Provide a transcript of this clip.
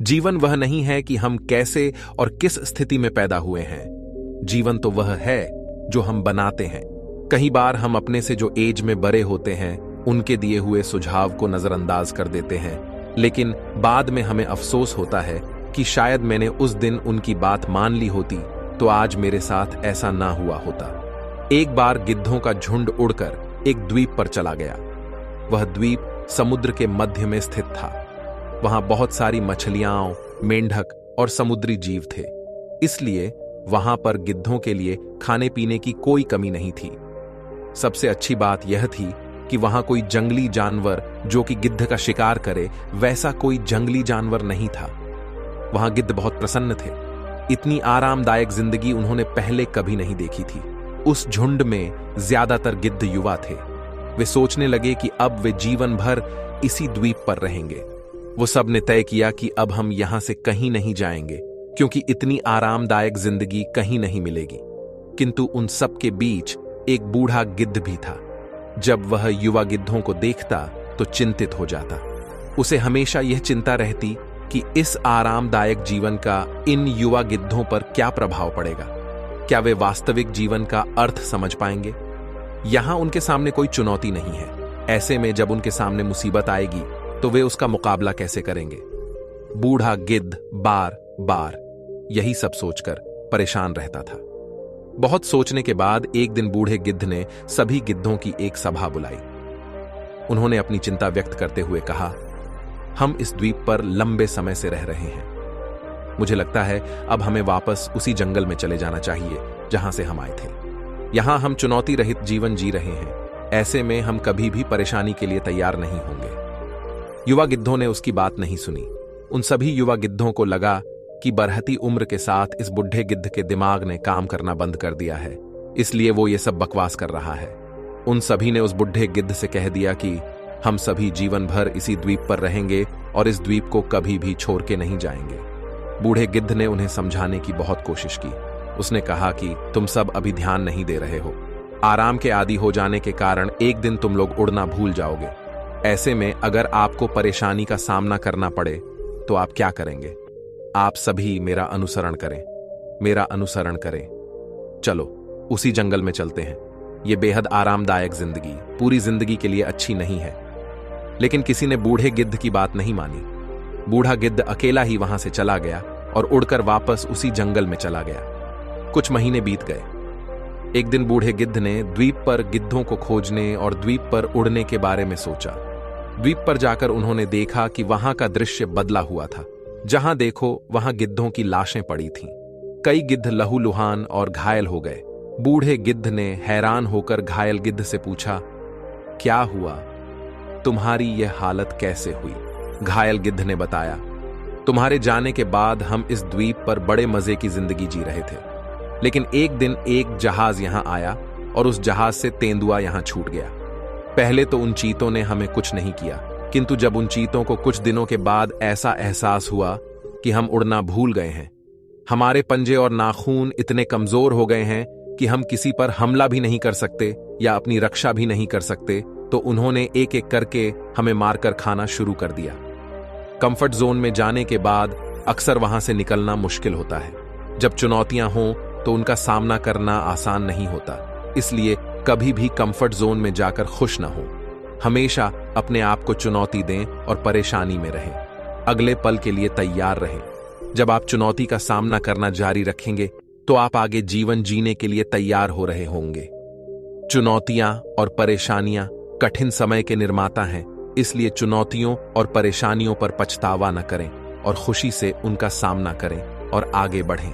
जीवन वह नहीं है कि हम कैसे और किस स्थिति में पैदा हुए हैं। जीवन तो वह है जो हम बनाते हैं। कई बार हम अपने से जो एज में बड़े होते हैं उनके दिए हुए सुझाव को नजरअंदाज कर देते हैं, लेकिन बाद में हमें अफसोस होता है कि शायद मैंने उस दिन उनकी बात मान ली होती तो आज मेरे साथ ऐसा ना हुआ होता। एक बार गिद्धों का झुंड उड़कर एक द्वीप पर चला गया। वह द्वीप समुद्र के मध्य में स्थित था। वहां बहुत सारी मछलियां, मेंढक और समुद्री जीव थे, इसलिए वहां पर गिद्धों के लिए खाने पीने की कोई कमी नहीं थी। सबसे अच्छी बात यह थी कि वहां कोई जंगली जानवर जो कि गिद्ध का शिकार करे वैसा कोई जंगली जानवर नहीं था। वहां गिद्ध बहुत प्रसन्न थे। इतनी आरामदायक जिंदगी उन्होंने पहले कभी नहीं देखी थी। उस झुंड में ज्यादातर गिद्ध युवा थे। वे सोचने लगे कि अब वे जीवन भर इसी द्वीप पर रहेंगे। वो सब ने तय किया कि अब हम यहां से कहीं नहीं जाएंगे, क्योंकि इतनी आरामदायक जिंदगी कहीं नहीं मिलेगी। किंतु उन सब के बीच एक बूढ़ा गिद्ध भी था। जब वह युवा गिद्धों को देखता तो चिंतित हो जाता। उसे हमेशा यह चिंता रहती कि इस आरामदायक जीवन का इन युवा गिद्धों पर क्या प्रभाव पड़ेगा। क्या वे वास्तविक जीवन का अर्थ समझ पाएंगे? यहां उनके सामने कोई चुनौती नहीं है। ऐसे में जब उनके सामने मुसीबत आएगी तो वे उसका मुकाबला कैसे करेंगे? बूढ़ा गिद्ध बार बार यही सब सोचकर परेशान रहता था। बहुत सोचने के बाद एक दिन बूढ़े गिद्ध ने सभी गिद्धों की एक सभा बुलाई। उन्होंने अपनी चिंता व्यक्त करते हुए कहा, हम इस द्वीप पर लंबे समय से रह रहे हैं। मुझे लगता है अब हमें वापस उसी जंगल में चले जाना चाहिए जहां से हम आए थे। यहां हम चुनौती रहित जीवन जी रहे हैं। ऐसे में हम कभी भी परेशानी के लिए तैयार नहीं होंगे। युवा गिद्धों ने उसकी बात नहीं सुनी। उन सभी युवा गिद्धों को लगा कि बढ़ती उम्र के साथ इस बुढ़े गिद्ध के दिमाग ने काम करना बंद कर दिया है, इसलिए वो ये सब बकवास कर रहा है। उन सभी ने उस बुढ़े गिद्ध से कह दिया कि हम सभी जीवन भर इसी द्वीप पर रहेंगे और इस द्वीप को कभी भी छोड़ के नहीं जाएंगे। बूढ़े गिद्ध ने उन्हें समझाने की बहुत कोशिश की। उसने कहा कि तुम सब अभी ध्यान नहीं दे रहे हो। आराम के आदी हो जाने के कारण एक दिन तुम लोग उड़ना भूल जाओगे। ऐसे में अगर आपको परेशानी का सामना करना पड़े तो आप क्या करेंगे? आप सभी मेरा अनुसरण करें, मेरा अनुसरण करें। चलो उसी जंगल में चलते हैं। यह बेहद आरामदायक जिंदगी पूरी जिंदगी के लिए अच्छी नहीं है। लेकिन किसी ने बूढ़े गिद्ध की बात नहीं मानी। बूढ़ा गिद्ध अकेला ही वहां से चला गया और उड़कर वापस उसी जंगल में चला गया। कुछ महीने बीत गए। एक दिन बूढ़े गिद्ध ने द्वीप पर गिद्धों को खोजने और द्वीप पर उड़ने के बारे में सोचा। द्वीप पर जाकर उन्होंने देखा कि वहां का दृश्य बदला हुआ था। जहां देखो वहां गिद्धों की लाशें पड़ी थीं। कई गिद्ध लहूलुहान और घायल हो गए। बूढ़े गिद्ध ने हैरान होकर घायल गिद्ध से पूछा, क्या हुआ? तुम्हारी यह हालत कैसे हुई? घायल गिद्ध ने बताया, तुम्हारे जाने के बाद हम इस द्वीप पर बड़े मजे की जिंदगी जी रहे थे, लेकिन एक दिन एक जहाज यहां आया और उस जहाज से तेंदुआ यहां छूट गया। पहले तो उन चीतों ने हमें कुछ नहीं किया, किंतु जब उन चीतों को कुछ दिनों के बाद ऐसा एहसास हुआ कि हम उड़ना भूल गए हैं, हमारे पंजे और नाखून इतने कमजोर हो गए हैं कि हम किसी पर हमला भी नहीं कर सकते या अपनी रक्षा भी नहीं कर सकते, तो उन्होंने एक एक करके हमें मारकर खाना शुरू कर दिया। कंफर्ट जोन में जाने के बाद अक्सर वहां से निकलना मुश्किल होता है। जब चुनौतियां हों तो उनका सामना करना आसान नहीं होता, इसलिए कभी भी कंफर्ट जोन में जाकर खुश न हो। हमेशा अपने आप को चुनौती दें और परेशानी में रहें। अगले पल के लिए तैयार रहें। जब आप चुनौती का सामना करना जारी रखेंगे तो आप आगे जीवन जीने के लिए तैयार हो रहे होंगे। चुनौतियां और परेशानियां कठिन समय के निर्माता हैं, इसलिए चुनौतियों और परेशानियों पर पछतावा न करें और खुशी से उनका सामना करें और आगे बढ़ें।